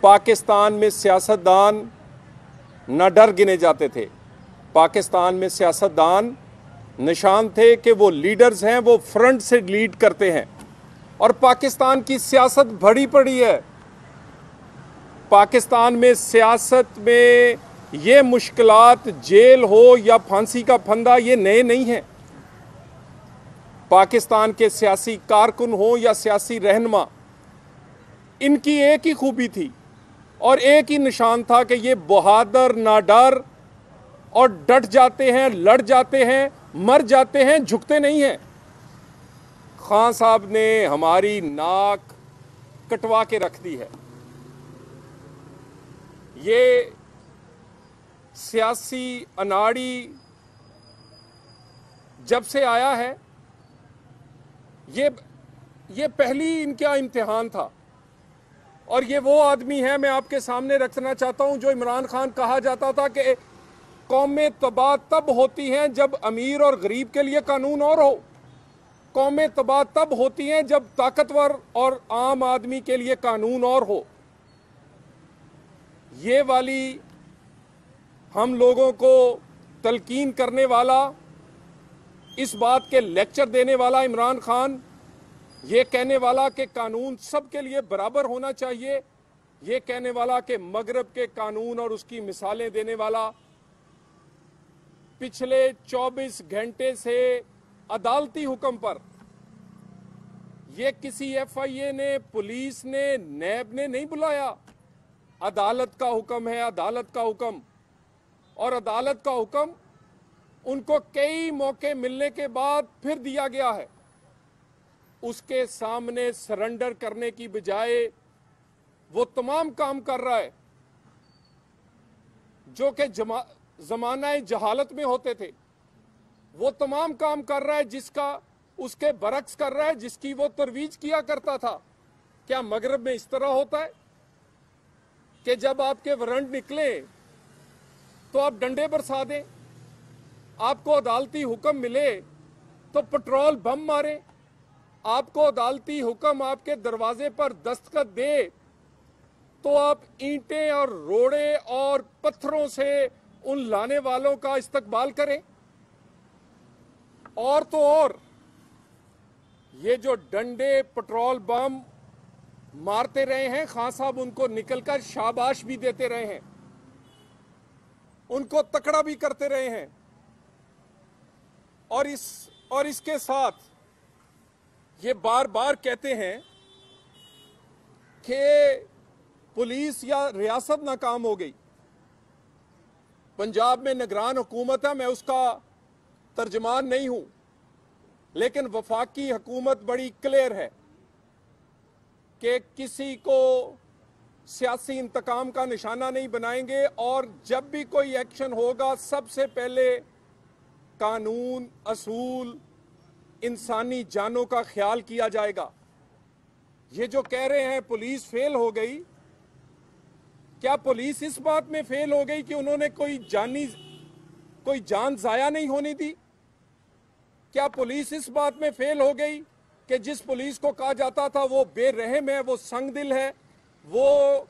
पाकिस्तान में सियासतदान न डर गिने जाते थे। पाकिस्तान में सियासतदान निशान थे कि वो लीडर्स हैं, वो फ्रंट से लीड करते हैं। और पाकिस्तान की सियासत भरी पड़ी है। पाकिस्तान में सियासत में ये मुश्किलात, जेल हो या फांसी का फंदा, ये नए नहीं हैं। पाकिस्तान के सियासी कारकुन हो या सियासी रहनुमा, इनकी एक ही खूबी थी और एक ही निशान था कि ये बहादुर, नाडर और डट जाते हैं, लड़ जाते हैं, मर जाते हैं, झुकते नहीं हैं। खान साहब ने हमारी नाक कटवा के रख दी है। ये सियासी अनाड़ी जब से आया है, ये पहली इनका इम्तिहान था। और ये वो आदमी है, मैं आपके सामने रखना चाहता हूं, जो इमरान खान कहा जाता था कि कौमें तबाह तब होती हैं जब अमीर और गरीब के लिए कानून और हो। कौमें तबाह तब होती हैं जब ताकतवर और आम आदमी के लिए कानून और हो। ये वाली हम लोगों को तलकीन करने वाला, इस बात के लेक्चर देने वाला इमरान खान, ये कहने वाला कि कानून सबके लिए बराबर होना चाहिए, ये कहने वाला कि मगरब के कानून और उसकी मिसालें देने वाला, पिछले 24 घंटे से अदालती हुक्म पर, ये किसी एफआईए ने, पुलिस ने, नैब ने नहीं बुलाया। अदालत का हुक्म है, अदालत का हुक्म। और अदालत का हुक्म उनको कई मौके मिलने के बाद फिर दिया गया है। उसके सामने सरेंडर करने की बजाय वो तमाम काम कर रहा है जो कि जमाना जहालत में होते थे। वो तमाम काम कर रहा है जिसका उसके बरक्स कर रहा है, जिसकी वो तरवीज किया करता था। क्या मगरब में इस तरह होता है कि जब आपके वारंट निकले तो आप डंडे बरसा दें? आपको अदालती हुक्म मिले तो पेट्रोल बम मारे? आपको अदालती हुक्म आपके दरवाजे पर दस्तखत दे तो आप ईंटें और रोड़े और पत्थरों से उन लाने वालों का इस्तकबाल करें? और तो और, ये जो डंडे, पेट्रोल बम मारते रहे हैं, खान साहब उनको निकलकर शाबाश भी देते रहे हैं, उनको तकड़ा भी करते रहे हैं। और इसके साथ ये बार बार कहते हैं कि पुलिस या रियासत नाकाम हो गई। पंजाब में निगरान हुकूमत है, मैं उसका तर्जमान नहीं हूं, लेकिन वफाकी हुकूमत बड़ी क्लियर है कि किसी को सियासी इंतकाम का निशाना नहीं बनाएंगे। और जब भी कोई एक्शन होगा, सबसे पहले कानून, असूल, इंसानी जानों का ख्याल किया जाएगा। ये जो कह रहे हैं पुलिस फेल हो गई, क्या पुलिस इस बात में फेल हो गई कि उन्होंने कोई जान जाया नहीं होने दी? क्या पुलिस इस बात में फेल हो गई कि जिस पुलिस को कहा जाता था वो बेरहम है, वो संगदिल है, वो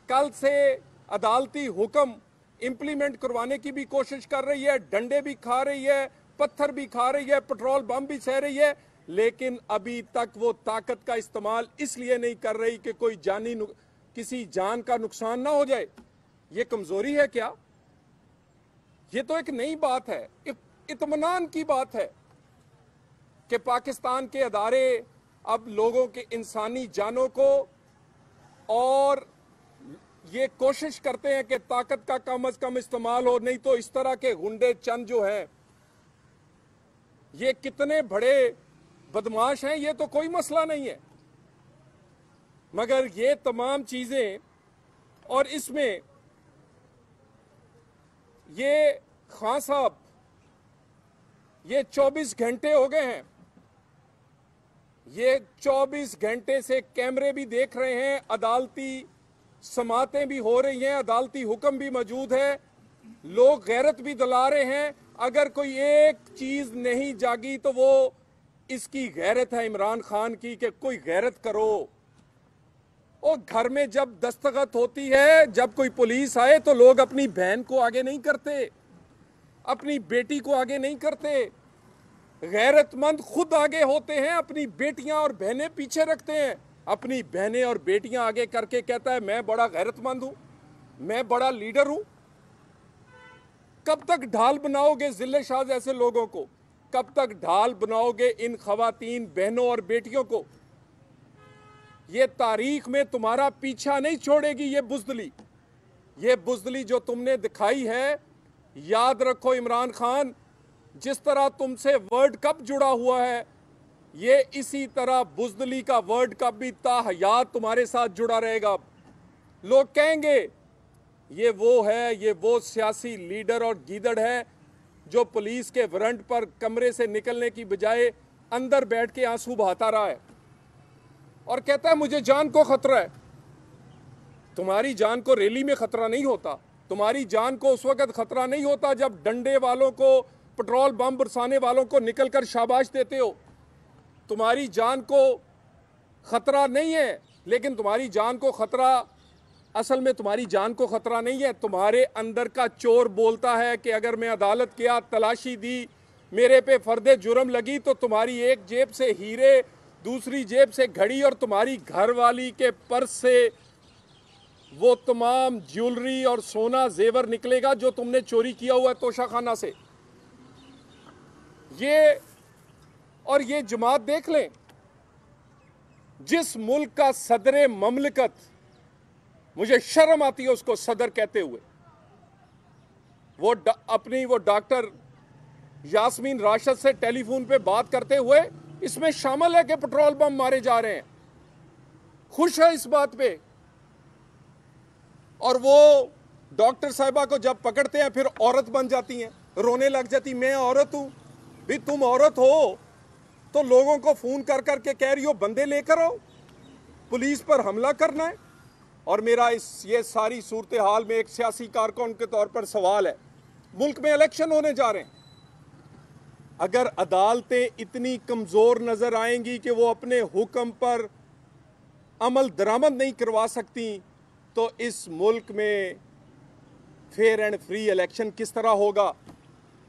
कल से अदालती हुक्म इंप्लीमेंट करवाने की भी कोशिश कर रही है, डंडे भी खा रही है, पत्थर भी खा रही है, पेट्रोल बम भी सह रही है, लेकिन अभी तक वो ताकत का इस्तेमाल इसलिए नहीं कर रही कि कोई किसी जान का नुकसान ना हो जाए? ये कमजोरी है क्या? ये तो एक नई बात है, इत्मीनान की बात है कि पाकिस्तान के अदारे अब लोगों के इंसानी जानों को, और ये कोशिश करते हैं कि ताकत का कम से कम इस्तेमाल हो, नहीं तो इस तरह के गुंडे चंद जो हैं, ये कितने बड़े बदमाश हैं, ये तो कोई मसला नहीं है। मगर ये तमाम चीजें, और इसमें ये खान साहब, ये 24 घंटे हो गए हैं, ये 24 घंटे से कैमरे भी देख रहे हैं, अदालती समातें भी हो रही हैं, अदालती हुक्म भी मौजूद है, लोग गैरत भी दिला रहे हैं। अगर कोई एक चीज नहीं जागी तो वो इसकी गैरत है इमरान खान की कि कोई गैरत करो। और घर में जब दस्तखत होती है, जब कोई पुलिस आए तो लोग अपनी बहन को आगे नहीं करते, अपनी बेटी को आगे नहीं करते। गैरतमंद खुद आगे होते हैं, अपनी बेटियां और बहनें पीछे रखते हैं। अपनी बहनें और बेटियां आगे करके कहता है मैं बड़ा गैरतमंद हूं, मैं बड़ा लीडर हूं। कब तक ढाल बनाओगे जिले शाह जैसे लोगों को? कब तक ढाल बनाओगे इन खवातीन बहनों और बेटियों को? ये तारीख में तुम्हारा पीछा नहीं छोड़ेगी। ये बुज़दिली जो तुमने दिखाई है, याद रखो इमरान खान, जिस तरह तुमसे वर्ल्ड कप जुड़ा हुआ है, ये इसी तरह बुज़दिली का वर्ल्ड कप भी ताहयात तुम्हारे साथ जुड़ा रहेगा। लोग कहेंगे ये वो सियासी लीडर और गीदड़ है जो पुलिस के वारंट पर कमरे से निकलने की बजाय अंदर बैठ के आंसू बहाता रहा है और कहता है मुझे जान को खतरा है। तुम्हारी जान को रैली में खतरा नहीं होता, तुम्हारी जान को उस वक्त खतरा नहीं होता जब डंडे वालों को, पेट्रोल बम बरसाने वालों को निकलकर शाबाश देते हो। तुम्हारी जान को खतरा नहीं है, लेकिन तुम्हारी जान को खतरा, असल में तुम्हारी जान को खतरा नहीं है, तुम्हारे अंदर का चोर बोलता है कि अगर मैं अदालत गया, तलाशी दी, मेरे पे फर्दे जुर्म लगी तो तुम्हारी एक जेब से हीरे, दूसरी जेब से घड़ी और तुम्हारी घरवाली के पर्स से वो तमाम ज्वेलरी और सोना जेवर निकलेगा जो तुमने चोरी किया हुआ है तोशाखाना से। ये जमात देख लें, जिस मुल्क का सदर ममलकत, मुझे शर्म आती है उसको सदर कहते हुए, वो डॉक्टर यास्मीन राशिद से टेलीफोन पे बात करते हुए इसमें शामिल है कि पेट्रोल बम मारे जा रहे हैं, खुश है इस बात पे। और वो डॉक्टर साहिबा को जब पकड़ते हैं फिर औरत बन जाती हैं, रोने लग जाती, मैं औरत हूं। भी तुम औरत हो तो लोगों को फोन कर करके कह रही हो बंदे लेकर आओ, पुलिस पर हमला करना है। और मेरा ये सारी सूरत हाल में एक सियासी कारकुन के तौर पर सवाल है, मुल्क में इलेक्शन होने जा रहे हैं, अगर अदालतें इतनी कमजोर नजर आएंगी कि वो अपने हुक्म पर अमल दरामद नहीं करवा सकती, तो इस मुल्क में फेयर एंड फ्री इलेक्शन किस तरह होगा?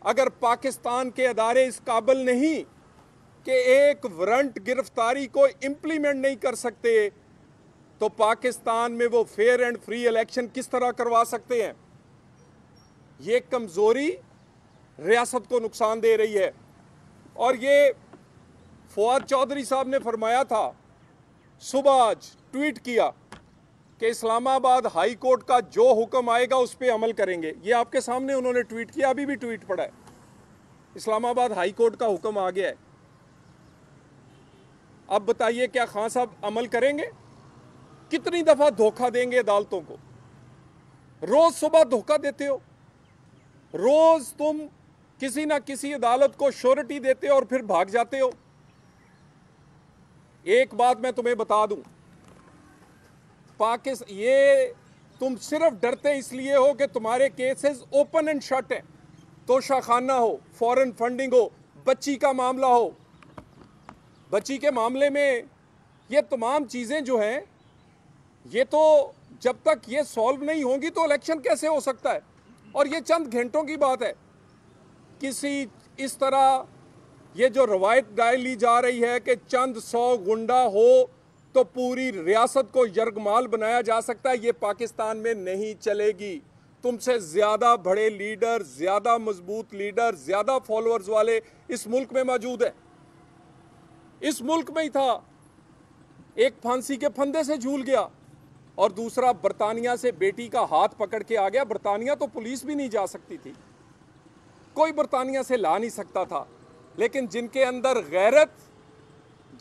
अगर पाकिस्तान के अदारे इस काबिल नहीं कि एक वारंट गिरफ्तारी को इम्प्लीमेंट नहीं कर सकते, तो पाकिस्तान में वो फेयर एंड फ्री इलेक्शन किस तरह करवा सकते हैं? ये कमजोरी रियासत को नुकसान दे रही है। और ये फवाद चौधरी साहब ने फरमाया था, सुबह आज ट्वीट किया कि इस्लामाबाद हाई कोर्ट का जो हुक्म आएगा उस पर अमल करेंगे। ये आपके सामने उन्होंने ट्वीट किया, अभी भी ट्वीट पड़ा है, इस्लामाबाद हाई कोर्ट का हुक्म आ गया है। अब बताइए क्या खान साहब अमल करेंगे? कितनी दफा धोखा देंगे अदालतों को? रोज सुबह धोखा देते हो, रोज तुम किसी ना किसी अदालत को श्योरिटी देते हो और फिर भाग जाते हो। एक बात मैं तुम्हें बता दूं, ये तुम सिर्फ डरते इसलिए हो कि तुम्हारे केसेस ओपन एंड शट हैं। तोशाखाना हो, फॉरेन फंडिंग हो, बच्ची का मामला हो, बच्ची के मामले में ये तमाम चीजें जो हैं, ये तो जब तक ये सॉल्व नहीं होंगी तो इलेक्शन कैसे हो सकता है? और ये चंद घंटों की बात है। किसी इस तरह ये जो रवायत डाली जा रही है कि चंद 100 गुंडा हो तो पूरी रियासत को यरगमाल बनाया जा सकता है, ये पाकिस्तान में नहीं चलेगी। तुमसे ज्यादा बड़े लीडर, ज्यादा मजबूत लीडर, ज्यादा फॉलोअर्स वाले इस मुल्क में मौजूद है। इस मुल्क में ही था, एक फांसी के फंदे से झूल गया और दूसरा बरतानिया से बेटी का हाथ पकड़ के आ गया। बरतानिया तो पुलिस भी नहीं जा सकती थी, कोई बरतानिया से ला नहीं सकता था, लेकिन जिनके अंदर गैरत,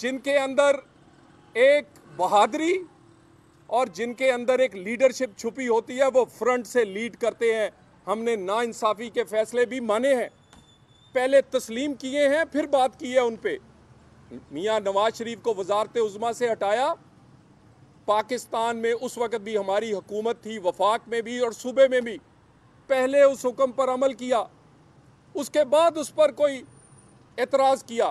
जिनके अंदर एक बहादुरी और जिनके अंदर एक लीडरशिप छुपी होती है, वो फ्रंट से लीड करते हैं। हमने नाइंसाफी के फैसले भी माने हैं, पहले तस्लीम किए हैं, फिर बात की है उन पे। मियां नवाज शरीफ को वजारत उज़्मा से हटाया, पाकिस्तान में उस वक्त भी हमारी हुकूमत थी, वफाक में भी और सूबे में भी, पहले उस हुक्म पर अमल किया, उसके बाद उस पर कोई एतराज़ किया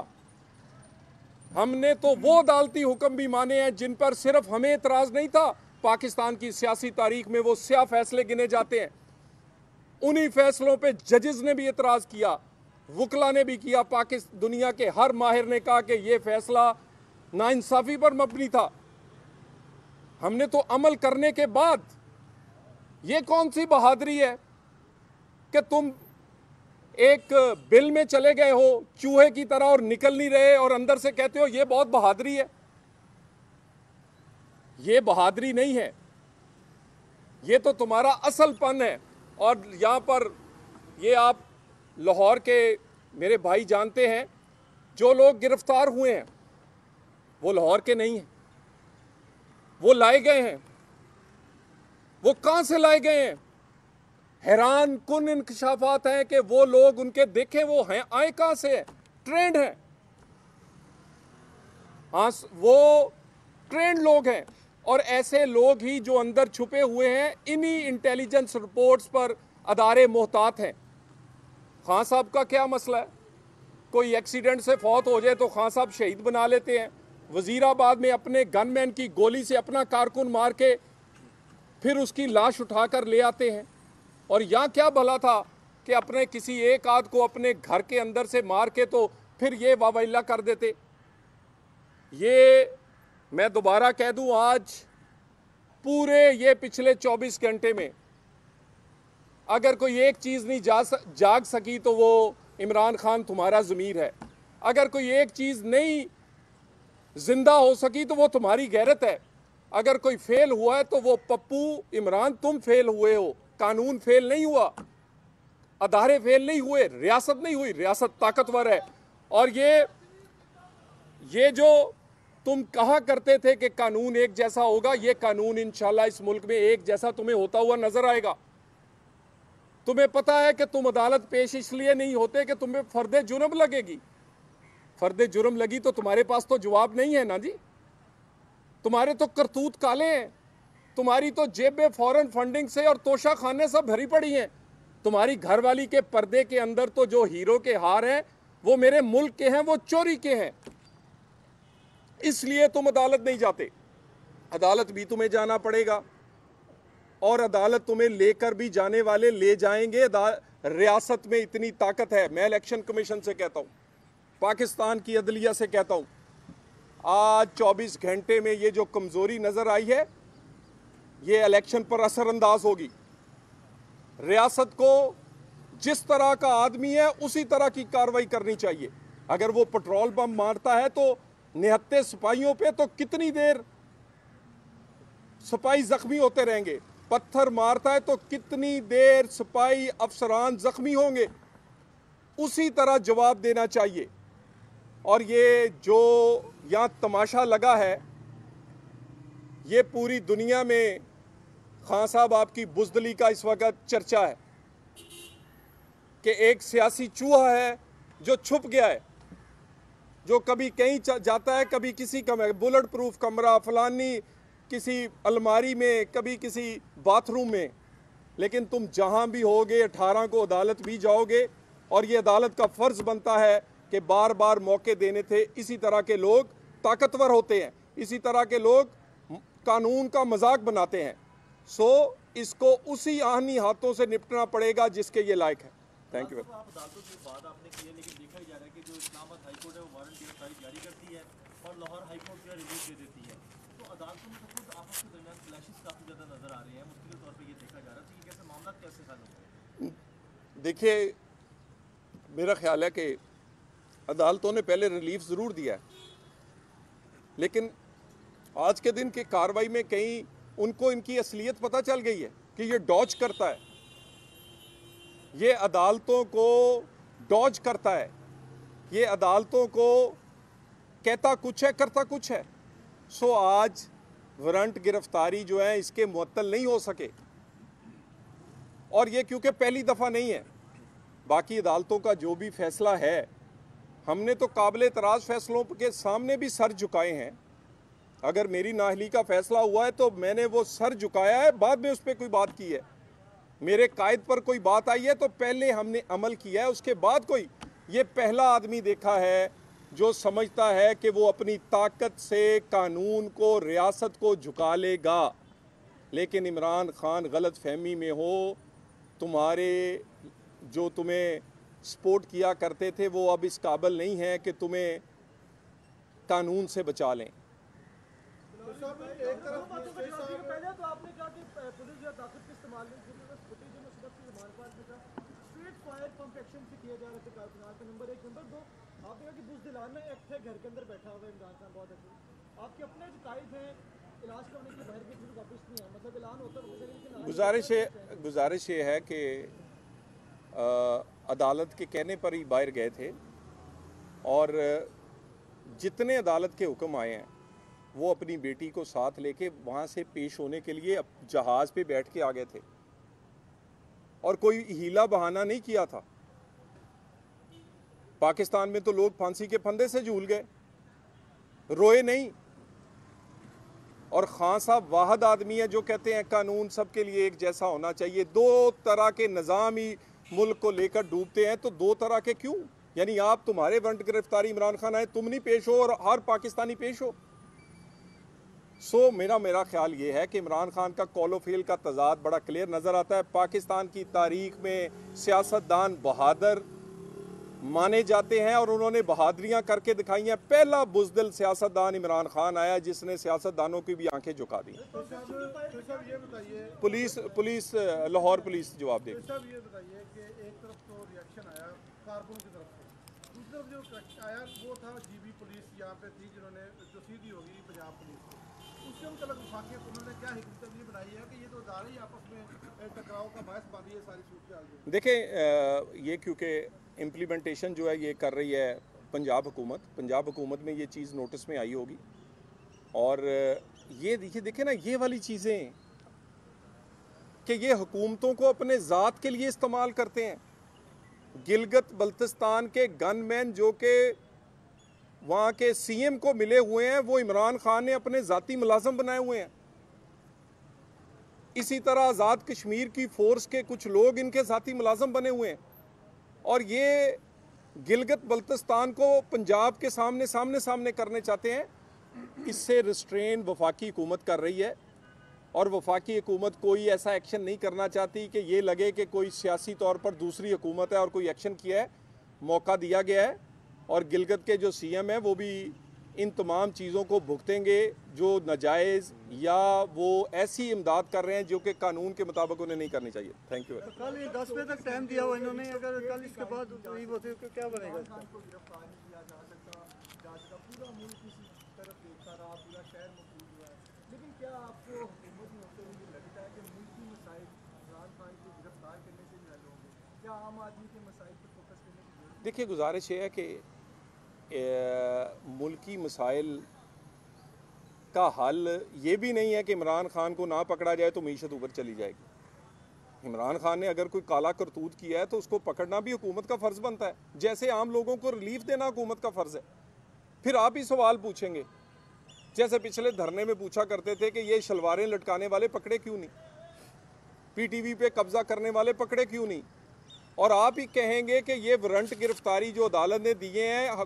हमने तो वो अदालती हुक्म भी माने हैं जिन पर सिर्फ हमें इतराज नहीं था, पाकिस्तान की सियासी तारीख में वो स्या फैसले गिने जाते हैं। उन्हीं फैसलों पे जजेस ने भी इतराज किया, वकला ने भी किया, पाकिस्तान दुनिया के हर माहिर ने कहा कि यह फैसला नाइंसाफी पर मबनी था। हमने तो अमल करने के बाद, ये कौन सी बहादुरी है कि तुम एक बिल में चले गए हो चूहे की तरह और निकल नहीं रहे और अंदर से कहते हो ये बहुत बहादुरी है। ये बहादुरी नहीं है, ये तो तुम्हारा असलपन है। और यहां पर ये आप लाहौर के मेरे भाई जानते हैं, जो लोग गिरफ्तार हुए हैं वो लाहौर के नहीं हैं, वो लाए गए हैं। वो कहां से लाए गए हैं? हैरान कुन इंकशाफात हैं कि वो लोग उनके देखें वो हैं, आए कहां से हैं? ट्रेंड हैं। हाँ, वो ट्रेंड लोग हैं और ऐसे लोग ही जो अंदर छुपे हुए हैं, इन्हीं इंटेलिजेंस रिपोर्ट्स पर अदारे मोहतात हैं। खान साहब का क्या मसला है? कोई एक्सीडेंट से फौत हो जाए तो खान साहब शहीद बना लेते हैं। वजीराबाद में अपने गनमैन की गोली से अपना कारकुन मार के फिर उसकी लाश उठाकर ले आते हैं। और यहाँ क्या भला था कि अपने किसी एक आध को अपने घर के अंदर से मार के तो फिर ये वावैला कर देते। ये मैं दोबारा कह दूं, आज पूरे ये पिछले 24 घंटे में अगर कोई एक चीज़ नहीं जाग सकी तो वो इमरान खान तुम्हारा ज़मीर है। अगर कोई एक चीज़ नहीं जिंदा हो सकी तो वो तुम्हारी गैरत है। अगर कोई फेल हुआ है तो वो पप्पू इमरान तुम फेल हुए हो। कानून फेल नहीं हुआ, अदारे फेल नहीं हुए, रियासत नहीं हुई, रियासत ताकतवर है। और ये जो तुम कहा करते थे कि कानून एक जैसा होगा, ये कानून इंशाल्लाह इस मुल्क में एक जैसा तुम्हें होता हुआ नजर आएगा। तुम्हें पता है कि तुम अदालत पेश इसलिए नहीं होते कि तुम्हें फर्दे जुर्म लगेगी। फर्दे जुर्म लगी तो तुम्हारे पास तो जवाब नहीं है ना जी। तुम्हारे तो करतूत काले हैं, तुम्हारी तो जेबें फॉरेन फंडिंग से और तोशा खाने सब भरी पड़ी हैं। तुम्हारी घरवाली के पर्दे के अंदर तो जो हीरो के हार हैं वो मेरे मुल्क के हैं, वो चोरी के हैं। इसलिए तुम अदालत नहीं जाते। अदालत भी तुम्हें जाना पड़ेगा और अदालत तुम्हें लेकर भी जाने वाले ले जाएंगे। रियासत में इतनी ताकत है। मैं इलेक्शन कमीशन से कहता हूं, पाकिस्तान की अदलिया से कहता हूं, आज 24 घंटे में ये जो कमजोरी नजर आई है ये इलेक्शन पर असरअंदाज होगी। रियासत को जिस तरह का आदमी है उसी तरह की कार्रवाई करनी चाहिए। अगर वो पेट्रोल बम मारता है तो निहत्ते सिपाहियों पे तो कितनी देर सिपाही जख्मी होते रहेंगे। पत्थर मारता है तो कितनी देर सिपाही अफसरान जख्मी होंगे। उसी तरह जवाब देना चाहिए। और ये जो यहाँ तमाशा लगा है, ये पूरी दुनिया में खान साहब आपकी बुज़दिली का इस वक्त चर्चा है कि एक सियासी चूहा है जो छुप गया है, जो कभी कहीं जाता है, कभी किसी बुलेट प्रूफ कमरा, फलानी किसी अलमारी में, कभी किसी बाथरूम में। लेकिन तुम जहां भी होगे 18 को अदालत भी जाओगे और ये अदालत का फ़र्ज़ बनता है कि बार बार मौके देने थे। इसी तरह के लोग ताकतवर होते हैं, इसी तरह के लोग कानून का मजाक बनाते हैं। सो इसको उसी आहनी हाथों से निपटना पड़ेगा जिसके ये लायक है। Thank you. आप अदालतों की बात आपने की है, लेकिन देखा ही जा रहा है कि जो इस्लामाबाद हाईकोर्ट है वो वारंट गिरफ्तारी जारी करती है और लाहौर हाईकोर्ट जो है रिलीज दे देती है। तो अदालतों में तो खुद आपस के दरमियान क्लैशेस काफ़ी ज़्यादा नजर आ रहे हैं, मुश्किल तौर पर ये देखा जा रहा है। तो ये कैसे मामला कैसे हल होंगे? देखिए, मेरा ख्याल है कि अदालतों ने पहले रिलीफ ज़रूर दिया है, लेकिन आज के दिन की कार्रवाई में कहीं उनको इनकी असलियत पता चल गई है कि ये डॉज करता है, ये अदालतों को डॉज करता है, ये अदालतों को कहता कुछ है करता कुछ है। सो आज वारंट गिरफ्तारी जो है इसके मुअत्तल नहीं हो सके। और ये क्योंकि पहली दफ़ा नहीं है, बाकी अदालतों का जो भी फैसला है, हमने तो काबिल एतराज़ फैसलों के सामने भी सर झुकाए हैं। अगर मेरी नाअहली का फैसला हुआ है तो मैंने वो सर झुकाया है, बाद में उस पर कोई बात की है। मेरे कायद पर कोई बात आई है तो पहले हमने अमल किया है, उसके बाद कोई ये पहला आदमी देखा है जो समझता है कि वो अपनी ताकत से कानून को, रियासत को झुका लेगा। लेकिन इमरान खान गलत फहमी में हो। तुम्हारे जो तुम्हें सपोर्ट किया करते थे वो अब इस काबिल नहीं है कि तुम्हें कानून से बचा लें। पहले तो आपने कहा कि पुलिस या ताकत के इस्तेमाल में स्ट्रेट फायर पंप एक्शन से किया जा रहा था कारकुनार का। नंबर 1। नंबर 2, आपने कहा कि बुज़दिलाना एक थे घर के अंदर बैठा हुआ है इमरान खान, बहुत अच्छे आपके अपने जो कायद हैं इलाज करने के बाहर के फिर वापस नहीं है, मतलब ऐलान होता है। गुजारिश ये है कि अदालत के कहने पर ही बाहर गए थे और जितने अदालत के हुक्म आए हैं वो अपनी बेटी को साथ लेके वहाँ से पेश होने के लिए जहाज़ पे बैठ के आ गए थे और कोई हीला बहाना नहीं किया था। पाकिस्तान में तो लोग फांसी के फंदे से झूल गए, रोए नहीं। और खान साहब वाहद आदमी है जो कहते हैं कानून सबके लिए एक जैसा होना चाहिए। दो तरह के निज़ाम ही मुल्क को लेकर डूबते हैं, तो दो तरह के क्यों? यानी आप, तुम्हारे वारंट गिरफ्तारी इमरान खान आए, तुम नहीं पेश हो और हर पाकिस्तानी पेश हो। मेरा ख्याल ये है कि इमरान खान का कौलो फेल का तजाद बड़ा क्लियर नज़र आता है। पाकिस्तान की तारीख में सियासतदान बहादुर माने जाते हैं और उन्होंने बहादुरियां करके दिखाई हैं। पहला बुज़दिल सियासतदान इमरान खान आया जिसने सियासतदानों की भी आंखें झुका दी। पुलिस लाहौर पुलिस जवाब देगी। साहब ये बताइए कि एक तरफ तो रिएक्शन आया कारकुनों की तरफ से, दूसरी तरफ जो आया वो था जीबी पुलिस यहाँ पे थी जिन्होंने जो सीधी होगी पंजाब पुलिस से, उसके मुतल्लिक़ वफाकी हुकूमत ने क्या हिकमत ये बनाई है कि ये तो इदारे ही आपस में टकराव का बायस बनी है सारी सूरत। देखें, ये क्योंकि इम्प्लीमेंटेशन जो है ये कर रही है पंजाब हुकूमत में ये चीज़ नोटिस में आई होगी। और ये देखें ना, ये वाली चीज़ें कि ये हुकूमतों को अपने ज़ात के लिए इस्तेमाल करते हैं। गिलगित बल्तिस्तान के गनमैन जो कि वहाँ के सीएम को मिले हुए हैं, वो इमरान खान ने अपने ज़ाती मुलाज़म बनाए हुए हैं। इसी तरह आज़ाद कश्मीर की फ़ोर्स के कुछ लोग इनके ज़ाती मुलाज़म बने हुए हैं। और ये गिलगित बल्तिस्तान को पंजाब के सामने करने चाहते हैं। इससे रिस्ट्रेन वफाकी हुकूमत कर रही है और वफाकी हुकूमत कोई ऐसा एक्शन नहीं करना चाहती कि ये लगे कि कोई सियासी तौर पर दूसरी हुकूमत है और कोई एक्शन किया है। मौका दिया गया है और गिलगित के जो सीएम है वो भी इन तमाम चीज़ों को भुगतेंगे जो नाजायज़ या वो ऐसी इमदाद कर रहे हैं जो कि कानून के मुताबिक उन्हें नहीं करनी चाहिए। Thank you. कल 10 बजे तक टाइम दिया हुआ इन्होंने, अगर कल इसके बाद क्या बनेगा? लेकिन क्या आपको हुकूमत में होते हुए लगता है कि मुल्की मसाइल इमरान खान को गिरफ्तार करने से हल होंगे? क्या आम आदमी के मसाइल पर फोकस करने की जरूरत? देखिए, गुजारिश ये है कि मुल्की मसाइल का हल ये भी नहीं है कि इमरान खान को ना पकड़ा जाए तो मीशत ऊपर चली जाएगी। इमरान खान ने अगर कोई काला करतूत किया है तो उसको पकड़ना भी हुकूमत का फ़र्ज़ बनता है, जैसे आम लोगों को रिलीफ देना हुकूमत का फ़र्ज़ है। फिर आप ही सवाल पूछेंगे, जैसे पिछले धरने में पूछा करते थे कि ये शलवारें लटकाने वाले पकड़े क्यों नहीं, पीटीवी पे कब्जा करने वाले पकड़े क्यों नहीं। और आप ही कहेंगे कि ये वारंट गिरफ्तारी जो अदालत ने दिए हैं,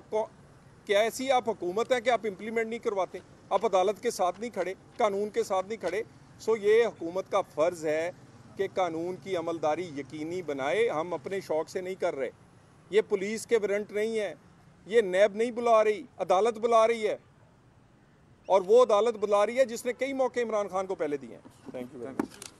क्या ऐसी आप हुकूमत है कि आप इम्प्लीमेंट नहीं करवाते, आप अदालत के साथ नहीं खड़े, कानून के साथ नहीं खड़े। सो ये हुकूमत का फ़र्ज़ है कि कानून की अमलदारी यकीनी बनाए। हम अपने शौक़ से नहीं कर रहे। ये पुलिस के वारंट नहीं है, ये नैब नहीं बुला रही, अदालत बुला रही है। और वो अदालत बुला रही है जिसने कई मौके इमरान खान को पहले दिए हैं। Thank you very much.